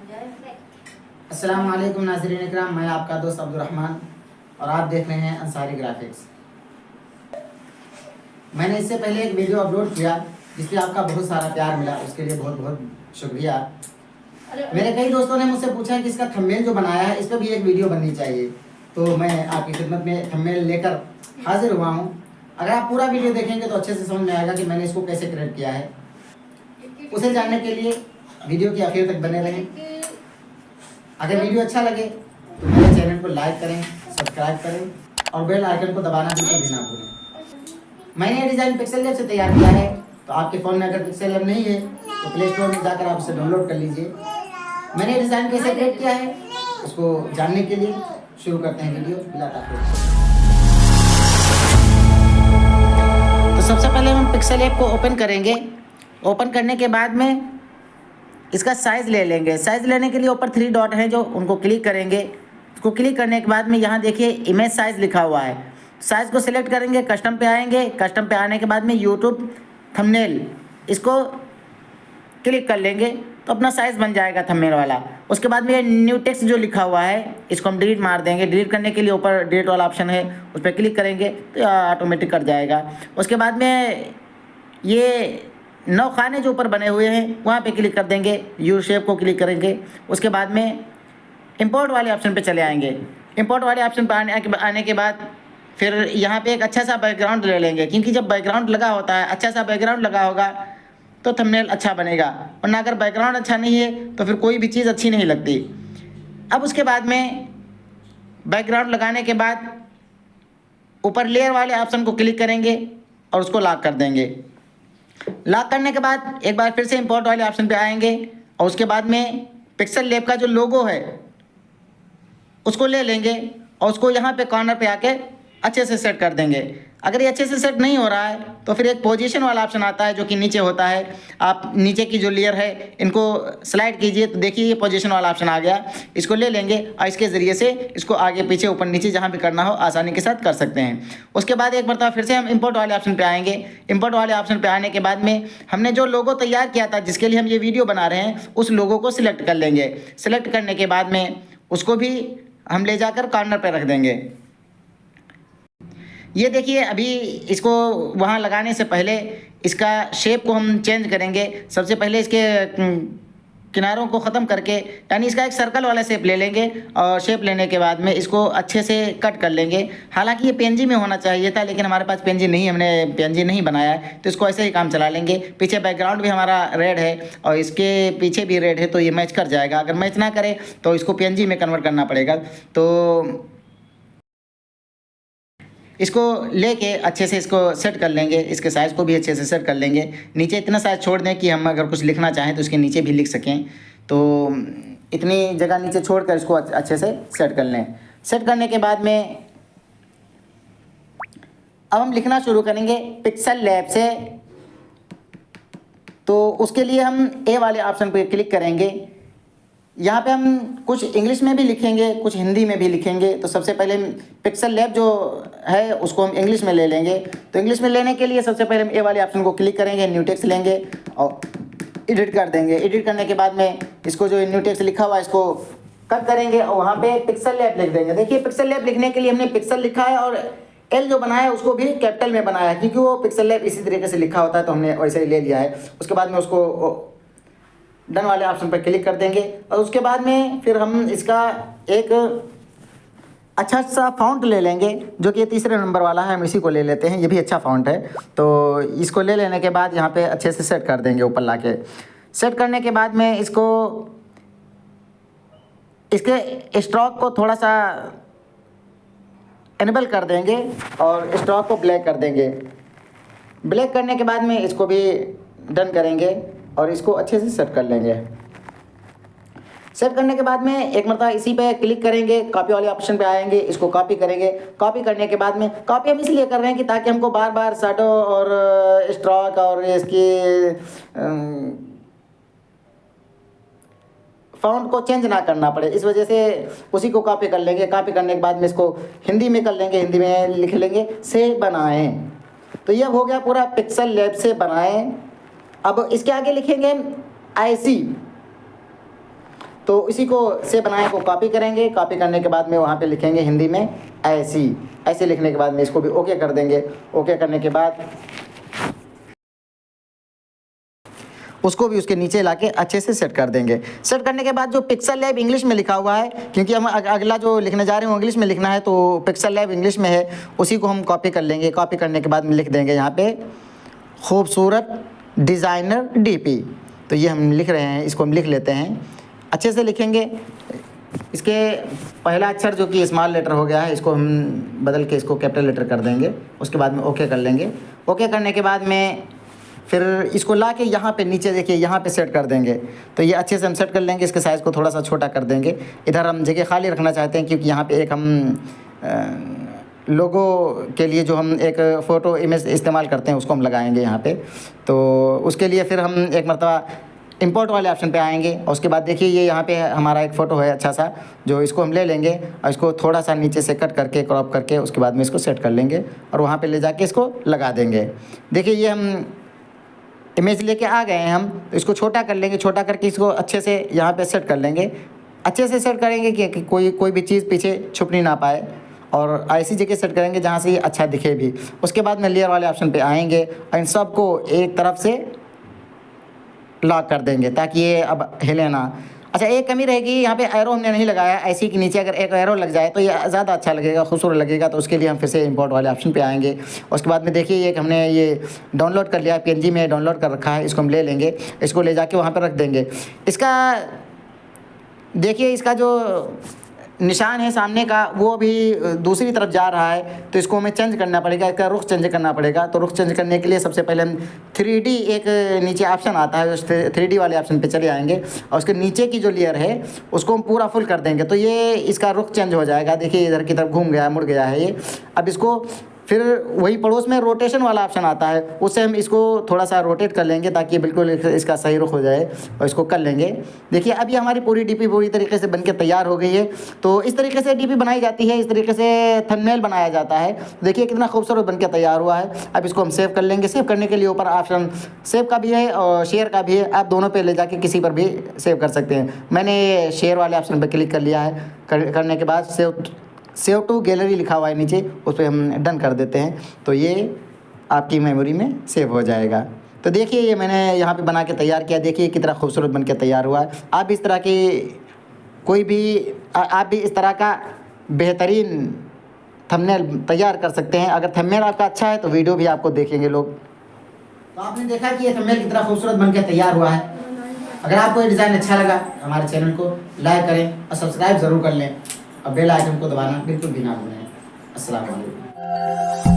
अस्सलाम वालेकुम नाज़रीन इकराम, मैं आपका दोस्त अब्दुर्रहमान और आप देख रहे हैं अंसारी ग्राफिक्स। मैंने इससे पहले एक वीडियो अपलोड किया जिसपे आपका बहुत सारा प्यार मिला, उसके लिए बहुत बहुत शुक्रिया। मेरे कई दोस्तों ने मुझसे पूछा कि इसका थंबनेल जो बनाया है इस पर भी एक वीडियो बननी चाहिए, तो मैं आपकी खिदमत में थंबनेल लेकर हाजिर हुआ हूँ। अगर आप पूरा वीडियो देखेंगे तो अच्छे से समझ में आएगा कि मैंने इसको कैसे क्रिएट किया है। उसे जानने के लिए वीडियो के आखिर तक बने रहें। अगर वीडियो अच्छा लगे तो मेरे चैनल को लाइक करें, सब्सक्राइब करें और बेल आइकन को दबाना बिल्कुल भी ना भूलें। मैंने ये डिज़ाइन पिक्सेल लैब से तैयार किया है, तो आपके फ़ोन में अगर पिक्सेल लैब नहीं है तो प्ले स्टोर में जाकर आप इसे डाउनलोड कर लीजिए। मैंने ये डिज़ाइन कैसे क्रिएट किया है उसको जानने के लिए शुरू करते हैं वीडियो बिला ताख़ीर। तो सबसे पहले हम पिक्सेल लैब को ओपन करेंगे। ओपन करने के बाद में इसका साइज़ ले लेंगे। साइज़ लेने के लिए ऊपर 3 डॉट हैं जो उनको क्लिक करेंगे। उसको क्लिक करने के बाद में यहाँ देखिए इमेज साइज़ लिखा हुआ है। साइज़ को सिलेक्ट करेंगे, कस्टम पे आएंगे। कस्टम पे आने के बाद में यूट्यूब थंबनेल इसको क्लिक कर लेंगे तो अपना साइज़ बन जाएगा थंबनेल वाला। उसके बाद में ये न्यू टेक्स्ट जो लिखा हुआ है इसको हम डिलीट मार देंगे। डिलीट करने के लिए ऊपर डिलीट वाला ऑप्शन है, उस पर क्लिक करेंगे तो ऑटोमेटिक कर जाएगा। उसके बाद में ये 9 खाने जो ऊपर बने हुए हैं वहाँ पे क्लिक कर देंगे, यू शेप को क्लिक करेंगे। उसके बाद में इंपोर्ट वाले ऑप्शन पे चले आएंगे। इंपोर्ट वाले ऑप्शन पर आने के बाद फिर यहाँ पे एक अच्छा सा बैकग्राउंड ले लेंगे, क्योंकि जब बैकग्राउंड लगा होता है, अच्छा सा बैकग्राउंड लगा होगा तो थंबनेल अच्छा बनेगा, वरना अगर बैकग्राउंड अच्छा नहीं है तो फिर कोई भी चीज़ अच्छी नहीं लगती। अब उसके बाद में बैकग्राउंड लगाने के बाद ऊपर लेयर वाले ऑप्शन को क्लिक करेंगे और उसको लॉक कर देंगे। लॉक करने के बाद एक बार फिर से इंपोर्ट वाले ऑप्शन पे आएंगे और उसके बाद में पिक्सेल लैब का जो लोगो है उसको ले लेंगे और उसको यहाँ पे कॉर्नर पे आके अच्छे से सेट कर देंगे। अगर ये अच्छे से सेट नहीं हो रहा है तो फिर एक पोजीशन वाला ऑप्शन आता है जो कि नीचे होता है। आप नीचे की जो लेयर है इनको स्लाइड कीजिए तो देखिए ये पोजीशन वाला ऑप्शन आ गया। इसको ले लेंगे और इसके ज़रिए से इसको आगे पीछे ऊपर नीचे जहाँ भी करना हो आसानी के साथ कर सकते हैं। उसके बाद एक मरतबा फिर से हम इंपोर्ट वाले ऑप्शन पे आएंगे। इंपोर्ट वाले ऑप्शन पे आने के बाद में हमने जो लोगो तैयार किया था जिसके लिए हम ये वीडियो बना रहे हैं उस लोगो को सिलेक्ट कर लेंगे। सिलेक्ट करने के बाद में उसको भी हम ले जाकर कॉर्नर पर रख देंगे। ये देखिए अभी इसको वहाँ लगाने से पहले इसका शेप को हम चेंज करेंगे। सबसे पहले इसके किनारों को ख़त्म करके यानी इसका एक सर्कल वाला शेप ले लेंगे और शेप लेने के बाद में इसको अच्छे से कट कर लेंगे। हालांकि ये पीएनजी में होना चाहिए था लेकिन हमारे पास पीएनजी नहीं, हमने पीएनजी नहीं बनाया है तो इसको ऐसे ही काम चला लेंगे। पीछे बैकग्राउंड भी हमारा रेड है और इसके पीछे भी रेड है तो ये मैच कर जाएगा। अगर मैच ना करे तो इसको पीएनजी में कन्वर्ट करना पड़ेगा। तो इसको लेके अच्छे से इसको सेट कर लेंगे। इसके साइज़ को भी अच्छे से सेट कर लेंगे। नीचे इतना साइज़ छोड़ दें कि हम अगर कुछ लिखना चाहें तो इसके नीचे भी लिख सकें। तो इतनी जगह नीचे छोड़कर इसको अच्छे से सेट कर लें। सेट करने के बाद में अब हम लिखना शुरू करेंगे पिक्सेल लैब से। तो उसके लिए हम ए वाले ऑप्शन पर क्लिक करेंगे। यहाँ पे हम कुछ इंग्लिश में भी लिखेंगे, कुछ हिंदी में भी लिखेंगे। तो सबसे पहले पिक्सेल लैब जो है उसको हम इंग्लिश में ले लेंगे। तो इंग्लिश में लेने के लिए सबसे पहले हम ए वाले ऑप्शन को क्लिक करेंगे, न्यू टेक्स्ट लेंगे और एडिट कर देंगे। एडिट करने के बाद में इसको जो न्यू टेक्स्ट लिखा हुआ है इसको कट करेंगे और वहाँ पे पिक्सेल लैब लिख देंगे। देखिए पिक्सेल लैब लिखने के लिए हमने पिक्सेल लिखा है और एल जो बनाया है उसको भी कैपिटल में बनाया है, क्योंकि वो पिक्सेल लैब इसी तरीके से लिखा होता है तो हमने वैसे ही ले लिया है। उसके बाद में उसको डन वाले ऑप्शन पर क्लिक कर देंगे और उसके बाद में फिर हम इसका एक अच्छा सा फ़ॉन्ट ले लेंगे जो कि तीसरे नंबर वाला है, हम इसी को ले लेते हैं। ये भी अच्छा फ़ॉन्ट है तो इसको ले लेने के बाद यहाँ पे अच्छे से सेट कर देंगे ऊपर लाके। सेट करने के बाद में इसको इसके स्ट्रोक को थोड़ा सा इनेबल कर देंगे और स्ट्रोक को ब्लैक कर देंगे। ब्लैक करने के बाद में इसको भी डन करेंगे और इसको अच्छे से सेट कर लेंगे। सेट करने के बाद में एक मरतबा इसी पे क्लिक करेंगे, कॉपी वाले ऑप्शन पे आएंगे, इसको कॉपी करेंगे। कॉपी करने के बाद में कॉपी हम इसलिए कर रहे हैं कि ताकि हमको बार बार शैडो और स्ट्रोक और इसकी फ़ॉन्ट को चेंज ना करना पड़े, इस वजह से उसी को कॉपी कर लेंगे। कॉपी करने के बाद में इसको हिंदी में कर लेंगे, हिंदी में लिख लेंगे से बनाएं। तो ये हो गया पूरा पिक्सेल लैब से बनाएं। अब इसके आगे लिखेंगे IC। तो इसी को से बनाए को कॉपी करेंगे। कॉपी करने के बाद में वहाँ पे लिखेंगे हिंदी में ऐसी, ऐसे लिखने के बाद में इसको भी ओके कर देंगे। ओके करने के बाद उसको भी उसके नीचे लाके अच्छे से सेट कर देंगे। सेट करने के बाद जो पिक्सल लैब इंग्लिश में लिखा हुआ है, क्योंकि हम अगला जो लिखने जा रहे हैं इंग्लिश में लिखना है, तो पिक्सल लैब इंग्लिश में है, उसी को हम कॉपी कर लेंगे। कॉपी करने के बाद में लिख देंगे यहाँ पे खूबसूरत डिज़ाइनर डीपी। तो ये हम लिख रहे हैं, इसको हम लिख लेते हैं, अच्छे से लिखेंगे। इसके पहला अक्षर जो कि स्मॉल लेटर हो गया है, इसको हम बदल के इसको कैपिटल लेटर कर देंगे। उसके बाद में ओके कर लेंगे। ओके करने के बाद में फिर इसको ला के यहाँ पे नीचे देखिए यहाँ पे सेट कर देंगे। तो ये अच्छे से हम सेट कर लेंगे। इसके साइज़ को थोड़ा सा छोटा कर देंगे। इधर हम जगह खाली रखना चाहते हैं, क्योंकि यहाँ पे एक हम लोगो के लिए जो हम एक फ़ोटो इमेज इस्तेमाल करते हैं उसको हम लगाएंगे यहाँ पे। तो उसके लिए फिर हम एक मरतबा इंपोर्ट वाले ऑप्शन पे आएंगे। और उसके बाद देखिए ये यहाँ पे हमारा एक फ़ोटो है अच्छा सा, जो इसको हम ले लेंगे और इसको थोड़ा सा नीचे से कट करके क्रॉप करके उसके बाद में इसको सेट कर लेंगे और वहाँ पे ले जाके इसको लगा देंगे। देखिए ये हम इमेज लेके आ गए हैं हम, तो इसको छोटा कर लेंगे। छोटा करके इसको अच्छे से यहाँ पे सेट कर लेंगे। अच्छे से सेट करेंगे कि कोई भी चीज़ पीछे छुप नहीं ना पाए, और ऐसी जगह सेट करेंगे जहाँ से ये अच्छा दिखे भी। उसके बाद में लेयर वाले ऑप्शन पे आएंगे और इन सब को एक तरफ से लॉक कर देंगे ताकि ये अब हिले ना। अच्छा, एक कमी रहेगी, यहाँ पे एरो हमने नहीं लगाया। ऐसी के नीचे अगर एक एरो लग जाए तो ये ज़्यादा अच्छा लगेगा, खूबसूरत लगेगा। तो उसके लिए हम फिर से इंपोर्ट वाले ऑप्शन पे आएंगे। उसके बाद में देखिए ये हमने ये डाउनलोड कर लिया, PNG में डाउनलोड कर रखा है। इसको हम ले लेंगे, इसको ले जाके वहाँ पर रख देंगे। इसका देखिए इसका जो निशान है सामने का वो भी दूसरी तरफ जा रहा है, तो इसको हमें चेंज करना पड़ेगा, इसका रुख चेंज करना पड़ेगा। तो रुख चेंज करने के लिए सबसे पहले हम 3D एक नीचे ऑप्शन आता है, उस 3D वाले ऑप्शन पे चले आएंगे और उसके नीचे की जो लेयर है उसको हम पूरा फुल कर देंगे। तो ये इसका रुख चेंज हो जाएगा। देखिए इधर की तरफ घूम गया, मुड़ गया है ये। अब इसको फिर वही पड़ोस में रोटेशन वाला ऑप्शन आता है, उससे हम इसको थोड़ा सा रोटेट कर लेंगे ताकि बिल्कुल इसका सही रुख हो जाए, और इसको कर लेंगे। देखिए अब ये हमारी पूरी डीपी पूरी तरीके से बनके तैयार हो गई है। तो इस तरीके से डीपी बनाई जाती है, इस तरीके से थंबनेल बनाया जाता है। देखिए कितना खूबसूरत बनके तैयार हुआ है। अब इसको हम सेव कर लेंगे। सेव करने के लिए ऊपर ऑप्शन सेव का भी है और शेयर का भी है। आप दोनों पे ले जाके किसी पर भी सेव कर सकते हैं। मैंने शेयर वाले ऑप्शन पर क्लिक कर लिया है। करने के बाद सेव टू गैलरी लिखा हुआ है नीचे, उस पर हम डन कर देते हैं। तो ये आपकी मेमोरी में सेव हो जाएगा। तो देखिए ये मैंने यहाँ पे बना के तैयार किया। देखिए कितना खूबसूरत बन के तैयार हुआ है। आप इस तरह की आप भी इस तरह का बेहतरीन थंबनेल तैयार कर सकते हैं। अगर थंबनेल आपका अच्छा है तो वीडियो भी आपको देखेंगे लोग। तो आपने देखा कि ये थंबनेल कितना खूबसूरत बन के तैयार हुआ है। अगर आपको ये डिज़ाइन अच्छा लगा हमारे चैनल को लाइक करें और सब्सक्राइब ज़रूर कर लें, और बेल आइकन को दबाना बिल्कुल भी ना भूलें। अस्सलाम वालेकुम।